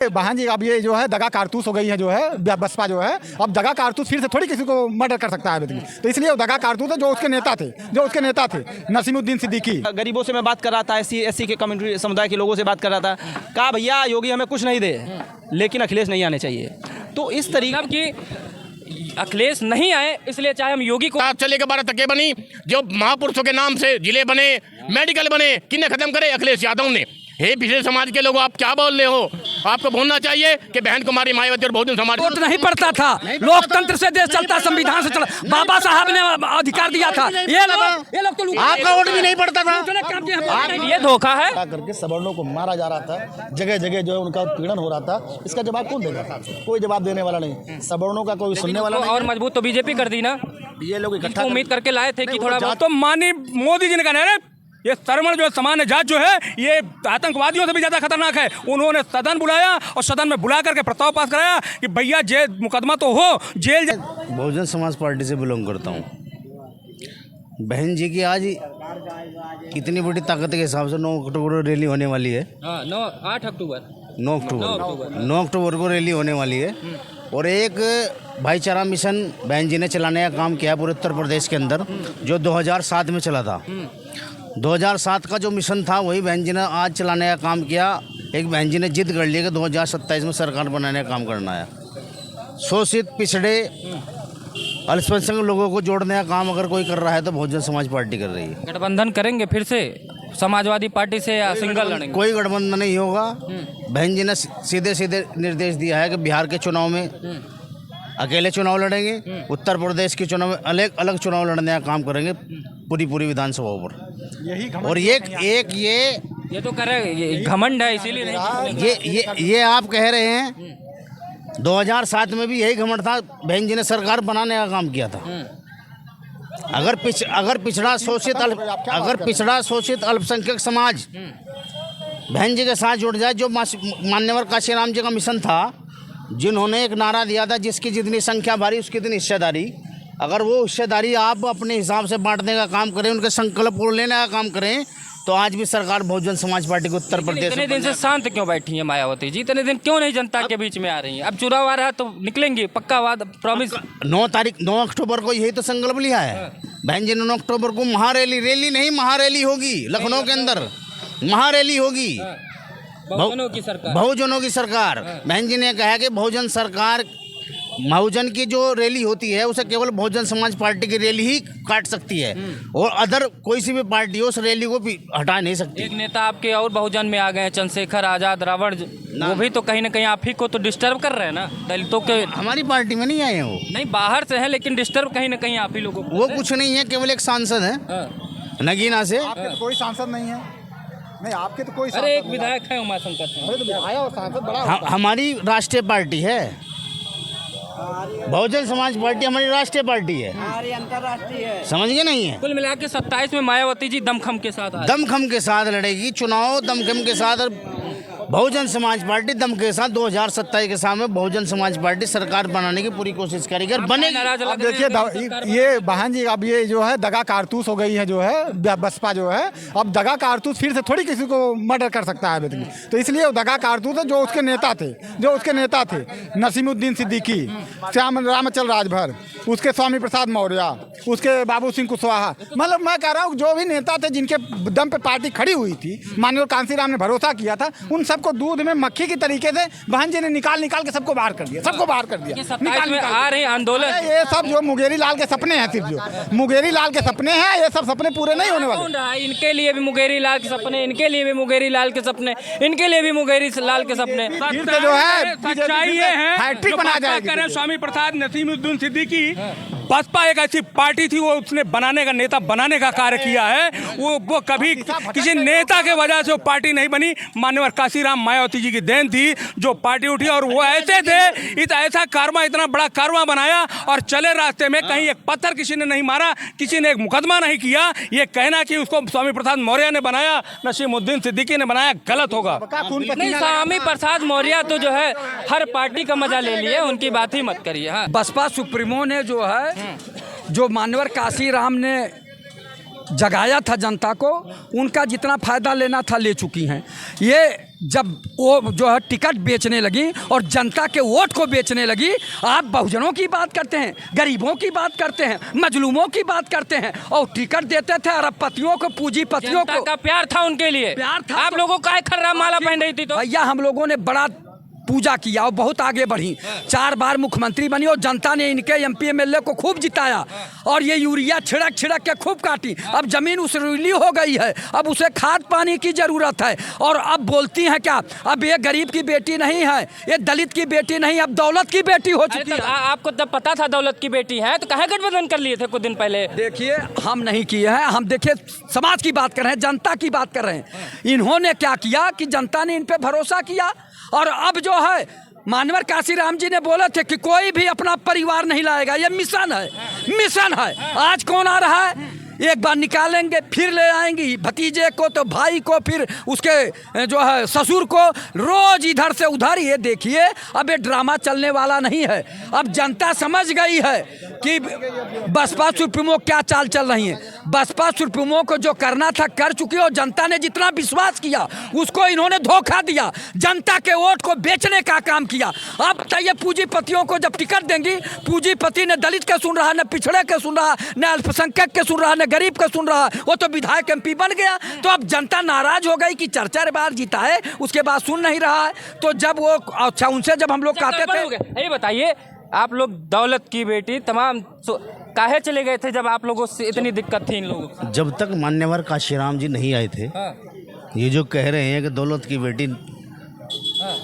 बहन जी अब ये जो है दगा कारतूस हो गई है, जो है बसपा जो है अब दगा कारतूस फिर से थोड़ी किसी को मर्डर कर सकता है। तो इसलिए वो दगा कारतूस है जो उसके नेता थे नसीमुद्दीन सिद्दीकी। गरीबों से मैं बात कर रहा था, एससी के कम्युनिटी समुदाय के लोगों से बात कर रहा था, कहा भैया योगी हमें कुछ नहीं दे लेकिन अखिलेश नहीं आने चाहिए। तो इस तरीके की अखिलेश नहीं आए इसलिए चाहे हम योगी को आप चले के 12 तक बनी, जो महापुरुषों के नाम से जिले बने, मेडिकल बने, किन्ने खत्म करे? अखिलेश यादव ने। हे पिछले समाज के लोगों, आप क्या बोल रहे हो? आपको बोलना चाहिए कि बहन कुमारी मायावती और बहुजन समाज वोट नहीं पड़ता था, लोकतंत्र से देश चलता, संविधान से चला, बाबा साहब ने अधिकार दिया था। ये लोग तो आपका वोट भी नहीं पड़ता था। ये धोखा है। करके सवर्णों को मारा जा रहा था, जगह जगह जो है उनका उत्पीड़न हो रहा था। इसका जवाब कौन देगा? कोई जवाब देने वाला नहीं, सवर्णों का कोई सुनने वाला नहीं। और मजबूत तो बीजेपी कर दी ना। ये लोग इकट्ठा उम्मीद करके लाए थे कि थोड़ा बहुत तो माननीय मोदी जी ने कहा ये सरवण जो सामान्य जात जो है ये आतंकवादियों से भी ज्यादा खतरनाक है। उन्होंने सदन बुलाया और सदन में बुला करके प्रस्ताव पास कराया कि भैया जेल मुकदमा तो हो, जेल। बहुजन समाज पार्टी से बिलोंग करता हूँ। बहन जी की आज इतनी बड़ी ताकत के हिसाब से 9 अक्टूबर को रैली होने वाली है। 8 अक्टूबर 9 अक्टूबर को रैली होने वाली है। और एक भाईचारा मिशन बहन जी ने चलाने का काम किया पूरे उत्तर प्रदेश के अंदर, जो 2007 में चला था। 2007 का जो मिशन था वही बहन जी ने आज चलाने का काम किया। एक बहन जी ने जिद कर लिया कि 2027 में सरकार बनाने का काम करना है। शोषित, पिछड़े, अल्पसंख्यक लोगों को जोड़ने का काम अगर कोई कर रहा है तो बहुजन समाज पार्टी कर रही है। गठबंधन करेंगे फिर से समाजवादी पार्टी से या सिंगल लड़ेंगे? कोई गठबंधन नहीं होगा। बहन जी ने सीधे सीधे निर्देश दिया है कि बिहार के चुनाव में अकेले चुनाव लड़ेंगे, उत्तर प्रदेश के चुनाव में अलग अलग चुनाव लड़ने का काम करेंगे पूरी विधानसभाओं पर। और ये तो करे घमंड है, इसीलिए नहीं। ये आप कह रहे हैं 2007 में भी यही घमंड था। बहन जी ने सरकार बनाने का काम किया था। अगर पिछड़ा शोषित अल्पसंख्यक समाज बहन जी के साथ जुड़ जाए, जो मान्यवर काशीराम जी का मिशन था, जिन्होंने एक नारा दिया था जिसकी जितनी संख्या भारी उसकी इतनी हिस्सेदारी, अगर वो हिस्सेदारी आप अपने हिसाब से बांटने का काम करें, उनके संकल्प को लेने का काम करें, तो आज भी सरकार बहुजन समाज पार्टी को उत्तर प्रदेश। इतने दिन से शांत क्यों बैठी है मायावती जी? इतने दिन क्यों नहीं जनता के बीच में आ रही है? अब चुनाव आ रहा है तो निकलेंगी पक्का वादा, प्रॉमिस। 9 अक्टूबर को यही तो संकल्प लिया है बहन जी ने। 9 अक्टूबर को महारैली होगी लखनऊ के अंदर, महारैली होगी। बहुजनों की सरकार। बहन जी ने कहा कि बहुजन की जो रैली होती है उसे केवल बहुजन समाज पार्टी की रैली ही काट सकती है, और अदर कोई सी भी पार्टी हो उस रैली को भी हटा नहीं सकती। एक नेता आपके और बहुजन में आ गए हैं, चंद्रशेखर आजाद, रावण, वो भी तो कहीं ना कहीं आप ही को तो डिस्टर्ब कर रहे हैं ना, दलितों के। हमारी पार्टी में नहीं आए हैं वो, नहीं बाहर से है, लेकिन डिस्टर्ब कहीं ना कहीं आप ही लोगों को। वो कुछ नहीं है, केवल एक सांसद है नगीना से। आपके तो कोई सांसद नहीं है। नहीं, आपके तो कोई। अरे एक विधायक है उमाशंकर सिंह। अरे तो विधायक और सांसद बड़ा हमारी राष्ट्रीय पार्टी है बहुजन समाज पार्टी, हमारी राष्ट्रीय पार्टी है, हमारी अंतर्राष्ट्रीय है। समझ गए नहीं है? कुल मिला के 27 में मायावती जी दमखम के साथ लड़ेगी चुनाव, दमखम के साथ। और बहुजन समाज पार्टी दम के साथ 2027 के सामने बहुजन समाज पार्टी सरकार बनाने की पूरी कोशिश करेगी और बनेगी। अब देखिए ये बहन जी अब ये जो है दगा कारतूस हो गई है, जो है बसपा जो है अब दगा कारतूस फिर से थोड़ी किसी को मर्डर कर सकता है। तो इसलिए वो दगा कारतूस है जो उसके नेता थे नसीमुद्दीन सिद्दीकी, रामचल राजभर, उसके स्वामी प्रसाद मौर्य, उसके बाबू सिंह कुशवाहा। मतलब मैं कह रहा हूँ जो भी नेता थे जिनके दम पे पार्टी खड़ी हुई थी, माननीय कांसीराम ने भरोसा किया था, उन सबको दूध में मक्खी की तरीके से बहन जी ने निकाल के सबको बाहर कर दिया, निकाल आ रहे आंदोलन। ये सब जो मुंगेरी लाल के सपने हैं, सिर्फ जो मुंगेरी लाल के सपने हैं, ये सब सपने पूरे नहीं होने वाले। इनके लिए भी मुंगेरी लाल के सपने, इनके लिए भी मुंगेरी लाल के सपने, इनके लिए भी मुंगेरी लाल के सपने। जो है सच्चाई ये है, हैट्रिक बना जाएगी। स्वामी प्रसाद नसीमुद्दीन सिद्दीकी, बसपा एक ऐसी पार्टी थी, वो उसने बनाने का, नेता बनाने का कार्य किया है। वो कभी किसी नेता के वजह से वो पार्टी नहीं बनी। मान्यवर काशीराम मायावती जी की देन थी जो पार्टी उठी, और वो ऐसे थे, ऐसा कारवा, इतना बड़ा कारवा बनाया और चले रास्ते में कहीं एक पत्थर किसी ने नहीं मारा, किसी ने एक मुकदमा नहीं किया। ये कहना कि उसको स्वामी प्रसाद मौर्य ने बनाया, नसीमुद्दीन सिद्दीकी ने बनाया, गलत होगा। नहीं, स्वामी प्रसाद मौर्य तो जो है हर पार्टी का मजा ले लिए, उनकी बात ही मत करिए। हाँ, बसपा सुप्रीमो ने जो है, जो मान्यवर काशीराम ने जगाया था जनता को, उनका जितना फायदा लेना था ले चुकी हैं। ये जब वो जो है टिकट बेचने लगी और जनता के वोट को बेचने लगी, आप बहुजनों की बात करते हैं, गरीबों की बात करते हैं, मजलूमों की बात करते हैं और टिकट देते थे अरबपतियों को, पूंजीपतियों को। का प्यार था उनके लिए, प्यार था। आप लोगों का खर्रा माला पहन रही थी तो भैया हम लोगों ने बड़ा पूजा किया और बहुत आगे बढ़ी, 4 बार मुख्यमंत्री बनी और जनता ने इनके MP MLA को खूब जिताया और ये यूरिया छिड़क छिड़क के खूब काटी। अब जमीन उसरीली हो गई है, अब उसे खाद पानी की जरूरत है और अब बोलती हैं क्या, अब ये गरीब की बेटी नहीं है, ये दलित की बेटी नहीं, अब दौलत की बेटी हो चुकी है। आपको तब पता था दौलत की बेटी है तो काहे गठबंधन कर लिए थे कुछ दिन पहले? देखिए हम नहीं किए हैं, हम देखिए समाज की बात कर रहे हैं, जनता की बात कर रहे हैं। इन्होंने क्या किया कि जनता ने इन पे भरोसा किया और अब जो है मानवर काशीराम जी ने बोले थे कि कोई भी अपना परिवार नहीं लाएगा, ये मिशन है, मिशन है। आज कौन आ रहा है, एक बार निकालेंगे फिर ले आएंगी भतीजे को तो भाई को, फिर उसके जो है ससुर को, रोज इधर से उधर। ये देखिए अब ये ड्रामा चलने वाला नहीं है। अब जनता समझ गई है कि बसपा सुप्रीमो क्या चाल चल रही है। बसपा सुप्रीमो को जो करना था कर चुकी है और जनता ने जितना विश्वास किया उसको इन्होंने धोखा दिया, जनता के वोट को बेचने का काम किया। अब बताइए पूंजीपतियों को जब टिकट देंगी, पूंजीपति ने दलित के सुन रहा, न पिछड़े के सुन रहा, न अल्पसंख्यक के सुन रहा, न गरीब का सुन रहा, वो तो विधायक MP बन गया। तो अब जनता नाराज हो गई कि 4 बार जीता है, उसके बाद सुन नहीं रहा है। तो जब वो अच्छा उनसे जब हम लोग कहते थे, ये बताइए आप लोग दौलत की बेटी तमाम काहे चले गए थे जब आप लोगों से इतनी दिक्कत थी इन लोगों को? जब तक मान्यवर काशीराम जी नहीं आए थे, ये जो कह रहे हैं कि दौलत की बेटी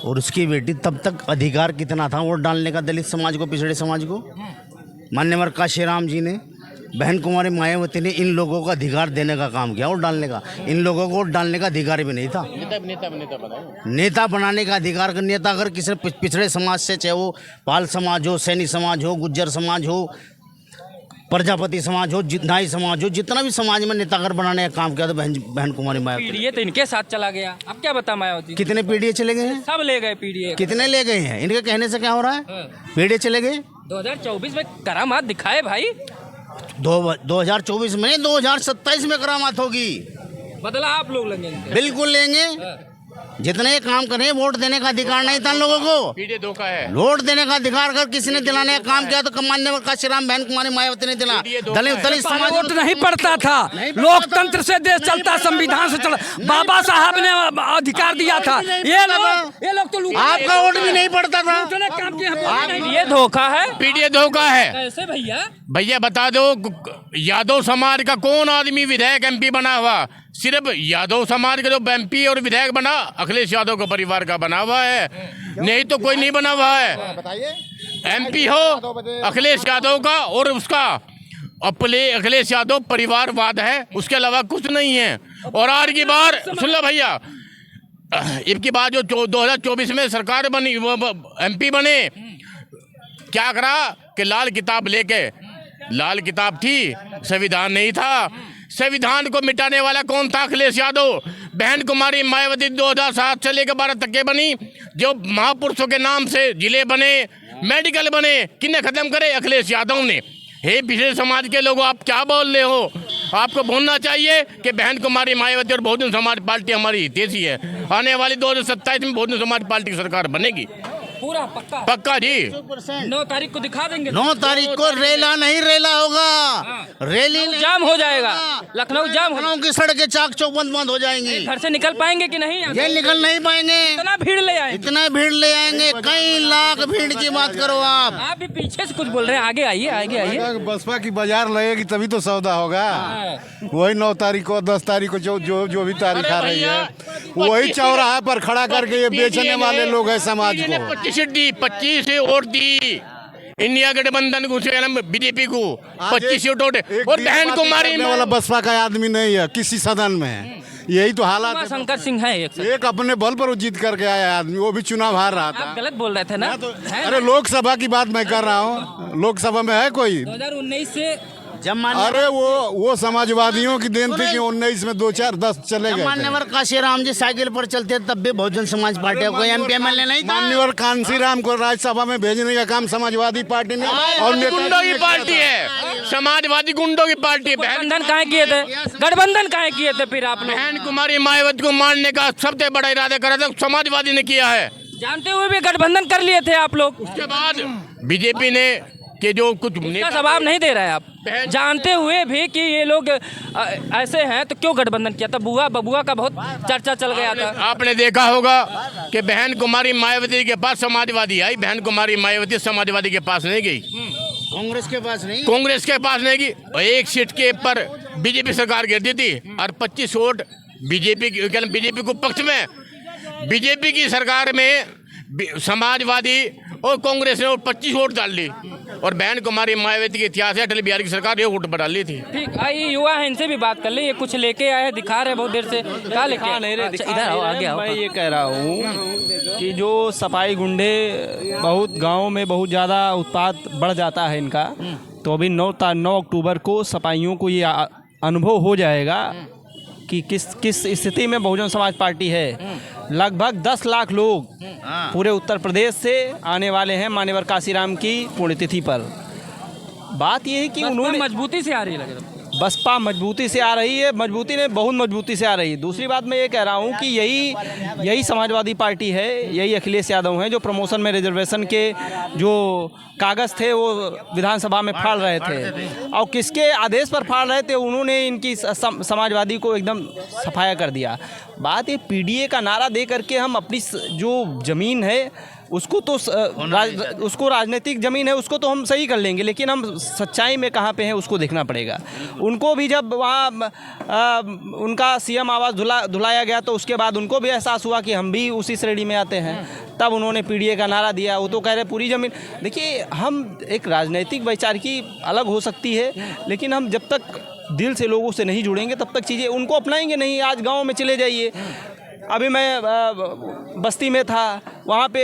और उसकी बेटी, तब तक अधिकार कितना था वोट डालने का दलित समाज को, पिछड़े समाज को? मान्यवर काशीराम जी ने, बहन कुमारी मायावती ने इन लोगों को अधिकार देने का काम किया, वोट डालने का। इन लोगों को वोट डालने का अधिकार भी नहीं था। नेता बनाने का अधिकार का, नेता अगर किसी पिछड़े समाज से, चाहे वो पाल समाज हो, सैनी समाज हो, गुज्जर समाज हो, प्रजापति समाज हो, नाई समाज हो, जितना भी समाज में नेता अगर बनाने का काम किया तो बहन कुमारी मायावती। पीडीए तो इनके साथ चला गया, अब क्या बता मायावती? कितने पीडीए चले गए हैं? सब ले गए पीडीए। कितने ले गए हैं? इनके कहने से क्या हो रहा है? पीडीए चले गए। 2024 में करामात दिखाए भाई। 2024 में नहीं, 2027 में करामात होगी। बदला आप लोग लेंगे? बिल्कुल लेंगे। जितने ये काम करें, वोट देने का अधिकार नहीं था लोगों को। पीडीए धोखा है। वोट देने का अधिकार अगर किसी ने दिलाने का काम किया तो मान्यवर काशीराम, बहन कुमारी मायावती ने दिला। दलित समाज वोट नहीं पड़ता था, लोकतंत्र से देश चलता, संविधान से चला, बाबा साहब ने अधिकार दिया था। ये लोग तो आपका वोट भी नहीं पड़ता था। काम किया। ये धोखा है, पीडीए धोखा है। कैसे भैया? भैया बता दो, यादव समाज का कौन आदमी विधायक MP बना हुआ? सिर्फ यादव समाज का जो MP और विधायक बना, अखिलेश यादव का परिवार का बना हुआ है, नहीं तो कोई नहीं बना हुआ है। MP हो अखिलेश यादव का और उसका अपने अखिलेश यादव परिवारवाद है, उसके अलावा कुछ नहीं है। और आज की बार सुन लो भैया, इनकी बात जो 2024 में सरकार बनी, वो MP बने, क्या करा कि लाल किताब लेके, लाल किताब थी, संविधान नहीं था। संविधान को मिटाने वाला कौन था? अखिलेश यादव। बहन कुमारी मायावती 2007 से लेकर 12 तक के बनी, जो महापुरुषों के नाम से जिले बने, मेडिकल बने, किसने खत्म करे? अखिलेश यादव ने। हे पिछड़े समाज के लोगों, आप क्या बोल रहे हो? आपको बोलना चाहिए कि बहन कुमारी मायावती और बहुजन समाज पार्टी हमारी हितैषी है। आने वाली 2027 में बहुजन समाज पार्टी की सरकार बनेगी, पूरा पक्का? पक्का जी। 9 तारीख को दिखा देंगे। 9 तारीख को रेला नहीं रेला होगा, रैली जाम हो जाएगा, लखनऊ जाम हो, लखनऊ की सड़कें चाक चौबंद बंद हो जाएंगी। घर से निकल पाएंगे कि नहीं? ये निकल नहीं पाएंगे। इतना भीड़ ले आए, इतना भीड़ ले आएंगे, कई लाख भीड़ की बात करो आप। आप भी पीछे से कुछ बोल रहे हैं, आगे आइए, आगे आइए। बसपा की बाजार लगेगी तभी तो सौदा होगा। वही 9 तारीख को, 10 तारीख को, जो भी तारीख आ रही है, वही चौराहा पर खड़ा करके ये बेचने वाले लोग हैं समाज को। 25 वोट दी इंडिया गठबंधन को, BJP को 25 वोट। और बहन कुमारी वाला बसपा का आदमी नहीं है किसी सदन में, यही तो हालात है। शंकर सिंह है एक अपने बल पर वो जीत करके आया आदमी, वो भी चुनाव हार रहा था। आप गलत बोल रहे थे ना? अरे लोकसभा की बात मैं कर रहा हूँ, लोकसभा में है कोई? 2019 से अरे वो समाजवादियों की देन थी कि 19 में 2, 4, 10 चले गए। मान्यवर काशीराम जी साइकिल पर चलते तब भी बहुजन समाज पार्टी का कोई MP MLA नहीं था। मान्यवर कांसीराम को राज्यसभा में भेजने का काम समाजवादी पार्टी ने, और गुंडों की पार्टी है। समाजवादी गुंडों की पार्टी है। गठबंधन काहे किए थे? गठबंधन काहे किए थे फिर आप लोग? बहन कुमारी मायावती को मारने का सबसे बड़ा इरादा करा था समाजवादी ने किया है। जानते हुए भी गठबंधन कर लिए थे आप लोग। उसके बाद बीजेपी ने कि जो कुछ इसका जवाब नहीं दे रहे आप। जानते हुए भी कि ये लोग ऐसे हैं तो क्यों गठबंधन किया था? बुआ बबुआ का बहुत चर्चा चल गया था। आपने देखा होगा कि बहन कुमारी मायावती के पास समाजवादी आई, बहन कुमारी मायावती समाजवादी के पास नहीं गई, कांग्रेस के पास नहीं, कांग्रेस के पास नहीं गई। और एक सीट के पर बीजेपी सरकार गिरती थी और 25 वोट बीजेपी को पक्ष में, बीजेपी की सरकार में समाजवादी और कांग्रेस ने 25 वोट डाल ली और बहन कुमारी मायावती के इतिहास है अटल बिहारी की सरकार 1 वोट पर डाली थी। ठीक, आइए युवा है, इनसे भी बात कर ले। ये कुछ लेके आए हैं, दिखा रहे हैं बहुत देर से। क्या लेके नहीं रहे? इधर आओ, आगे आओ। मैं ये कह रहा हूँ कि जो सफाई गुंडे बहुत गाँव में बहुत ज़्यादा उत्पात बढ़ जाता है इनका, तो अभी 9 अक्टूबर को सफाइयों को ये अनुभव हो जाएगा कि किस स्थिति में बहुजन समाज पार्टी है। लगभग 10 लाख लोग पूरे उत्तर प्रदेश से आने वाले हैं मान्यवर काशीराम की पुण्यतिथि पर। बात यह है कि उन्होंने मजबूती से आ रही है, बसपा मजबूती से आ रही है, मजबूती ने बहुत मजबूती से आ रही है। दूसरी बात मैं ये कह रहा हूँ कि यही समाजवादी पार्टी है, यही अखिलेश यादव हैं जो प्रमोशन में रिजर्वेशन के जो कागज़ थे वो विधानसभा में फाड़ रहे थे और किसके आदेश पर फाड़ रहे थे, उन्होंने इनकी समाजवादी को एकदम सफाया कर दिया। बात ये पीडीए का नारा दे करके हम अपनी जो ज़मीन है उसको तो उसको राजनीतिक ज़मीन है उसको तो हम सही कर लेंगे, लेकिन हम सच्चाई में कहाँ पे हैं उसको देखना पड़ेगा। उनको भी जब वहाँ उनका सीएम आवास धुलाया गया तो उसके बाद उनको भी एहसास हुआ कि हम भी उसी श्रेणी में आते हैं, तब उन्होंने पीडीए का नारा दिया। वो तो कह रहे पूरी ज़मीन। देखिए, हम एक राजनीतिक वैचारिकी अलग हो सकती है, लेकिन हम जब तक दिल से लोगों से नहीं जुड़ेंगे तब तक चीज़ें उनको अपनाएंगे नहीं। आज गाँव में चले जाइए, अभी मैं बस्ती में था, वहाँ पे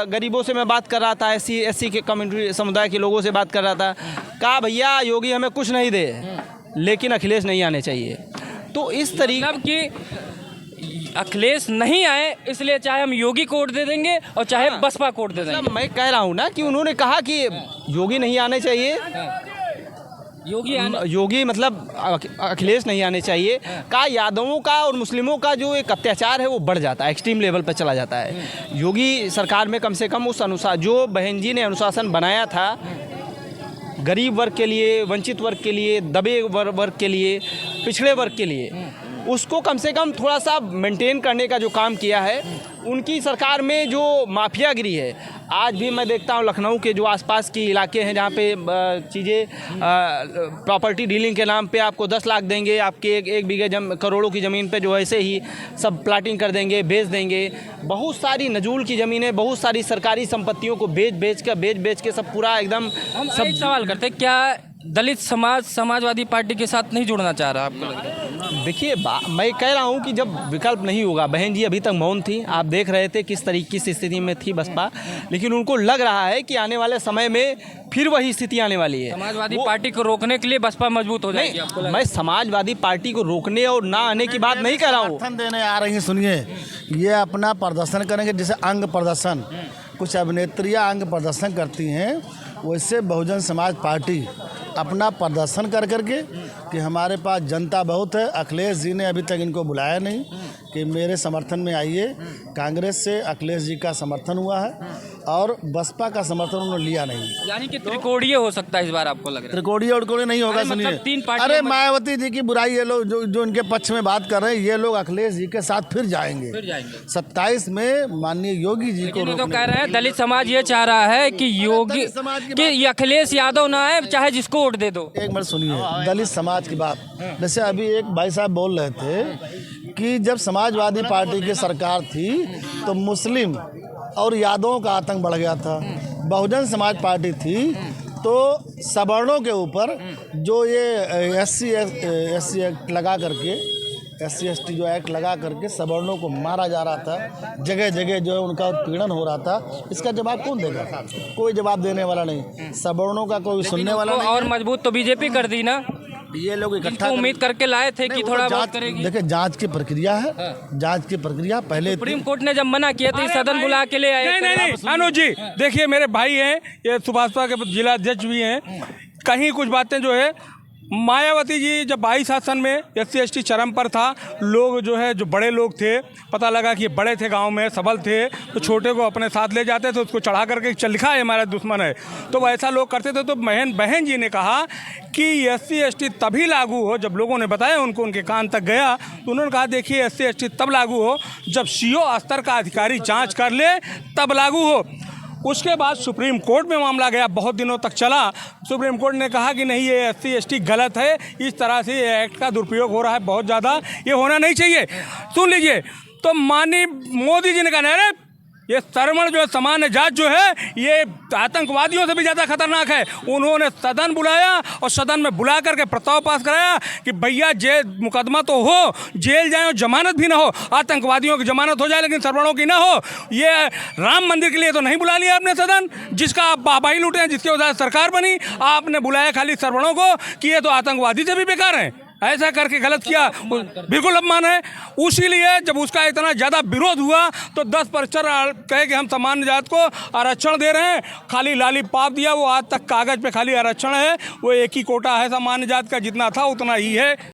गरीबों से मैं बात कर रहा था, एससी के कम्युनिटी समुदाय के लोगों से बात कर रहा था। कहा भैया योगी हमें कुछ नहीं दे, लेकिन अखिलेश नहीं आने चाहिए। तो इस तरीके कि अखिलेश नहीं आए इसलिए चाहे हम योगी को वोट दे देंगे और चाहे बसपा को वोट दे देंगे। मैं कह रहा हूँ ना कि उन्होंने कहा कि योगी नहीं आने चाहिए, योगी मतलब अखिलेश नहीं आने चाहिए। का यादवों का और मुस्लिमों का जो एक अत्याचार है वो बढ़ जाता है, एक्सट्रीम लेवल पर चला जाता है। योगी सरकार में कम से कम उस अनुसार जो बहन जी ने अनुशासन बनाया था गरीब वर्ग के लिए, वंचित वर्ग के लिए, दबे वर्ग के लिए, पिछड़े वर्ग के लिए, उसको कम से कम थोड़ा सा मेंटेन करने का जो काम किया है उनकी सरकार में जो माफियागिरी है। आज भी मैं देखता हूँ लखनऊ के जो आसपास के इलाके हैं जहाँ पे चीज़ें प्रॉपर्टी डीलिंग के नाम पे आपको 10 लाख देंगे, आपके एक बीघे करोड़ों की ज़मीन पे जो ऐसे ही सब प्लाटिंग कर देंगे, बेच देंगे। बहुत सारी नजूल की ज़मीनें, बहुत सारी सरकारी संपत्तियों को बेच बेच के सब पूरा एकदम सब सवाल करते हैं, क्या दलित समाजवादी पार्टी के साथ नहीं जुड़ना चाह रहा आपको लग रहा है? देखिए, मैं कह रहा हूँ कि जब विकल्प नहीं होगा, बहन जी अभी तक मौन थी, आप देख रहे थे किस तरीके की स्थिति में थी बसपा, लेकिन उनको लग रहा है कि आने वाले समय में फिर वही स्थिति आने वाली है। समाजवादी पार्टी को रोकने के लिए बसपा मजबूत हो जाएगी आपको लग रहा है? मैं समाजवादी पार्टी को रोकने और ना आने की बात नहीं कर रहा हूँ। समर्थन देने आ रही हैं, सुनिए, ये अपना प्रदर्शन करेंगे जैसे अंग प्रदर्शन, कुछ अभिनेत्रियाँ अंग प्रदर्शन करती हैं, वैसे बहुजन समाज पार्टी अपना प्रदर्शन कर करके कि हमारे पास जनता बहुत है। अखिलेश जी ने अभी तक इनको बुलाया नहीं कि मेरे समर्थन में आइए। कांग्रेस से अखिलेश जी का समर्थन हुआ है और बसपा का समर्थन उन्होंने लिया नहीं। यानी कि त्रिकोणीय हो सकता है इस बार आपको लग रहा है? त्रिकोणीय उड़कोड़ीय नहीं होगा। सुनिए, अरे मायावती जी की बुराई ये लोग जो इनके पक्ष में बात कर रहे हैं, ये लोग अखिलेश जी के साथ फिर जाएंगे 27 में माननीय योगी जी को। तो कह रहे हैं दलित समाज ये चाह रहा है कि योगी कि अखिलेश यादव ना आए, चाहे जिसको वोट दे दो। एक मिनट सुनिए, दलित समाज की बात, जैसे अभी एक भाई साहब बोल रहे थे कि जब समाजवादी पार्टी की सरकार थी तो मुस्लिम और यादवों का आतंक बढ़ गया था। बहुजन समाज पार्टी थी तो सवर्णों के ऊपर जो ये एससी एक्ट लगा करके, SC ST जो एक्ट लगा करके सवर्णों को मारा जा रहा था, जगह जगह जो है उनका उत्पीड़न हो रहा था। इसका जवाब कौन देगा? कोई जवाब देने वाला नहीं, सवर्णों का कोई सुनने वाला नहीं। और मजबूत तो बीजेपी कर दी ना, ये लोग इकट्ठा उम्मीद करके लाए थे कि थोड़ा बहुत करेगी। देखिए, जांच की प्रक्रिया है, जांच की प्रक्रिया पहले सुप्रीम कोर्ट ने जब मना किया तो सदन बुला के ले आए। नहीं अनुज जी, देखिए मेरे भाई हैं, ये सुभाषपा के जिला अध्यक्ष भी हैं, कहीं कुछ बातें जो है मायावती जी जब 22 शासन में SC/ST चरम पर था, लोग जो है जो बड़े लोग थे, पता लगा कि बड़े थे गांव में, सबल थे, तो छोटे को अपने साथ ले जाते थे, उसको चढ़ा करके चल लिखा है हमारा दुश्मन है, तो वैसा लोग करते थे। तो बहन जी ने कहा कि SC/ST तभी लागू हो, जब लोगों ने बताया उनको, उनके कान तक गया तो उन्होंने कहा देखिए SC/ST तब लागू हो जब CO स्तर का अधिकारी जाँच कर ले, तब लागू हो। उसके बाद सुप्रीम कोर्ट में मामला गया, बहुत दिनों तक चला। सुप्रीम कोर्ट ने कहा कि नहीं, ये SC/ST गलत है, इस तरह से ये एक्ट का दुरुपयोग हो रहा है बहुत ज़्यादा, ये होना नहीं चाहिए। सुन लीजिए, तो माननीय मोदी जी ने कहा अरे ये सरवण जो सामान्य जात जो है ये आतंकवादियों से भी ज़्यादा खतरनाक है। उन्होंने सदन बुलाया और सदन में बुला करके प्रस्ताव पास कराया कि भैया जेल मुकदमा तो हो, जेल जाए और जमानत भी ना हो, आतंकवादियों की जमानत हो जाए लेकिन सरवणों की ना हो। ये राम मंदिर के लिए तो नहीं बुला लिया आपने सदन, जिसका आप बाबाई लूटे हैं, जिसके वजह से सरकार बनी, आपने बुलाया खाली सरवणों को कि ये तो आतंकवादी से भी बेकार हैं। ऐसा करके गलत किया, बिल्कुल अपमान है। उसीलिए जब उसका इतना ज़्यादा विरोध हुआ तो 10% कहे कि हम सामान्य जात को आरक्षण दे रहे हैं, खाली लॉलीपॉप दिया, वो आज तक कागज़ पे खाली आरक्षण है, वो एक ही कोटा है सामान्य जात का, जितना था उतना ही है।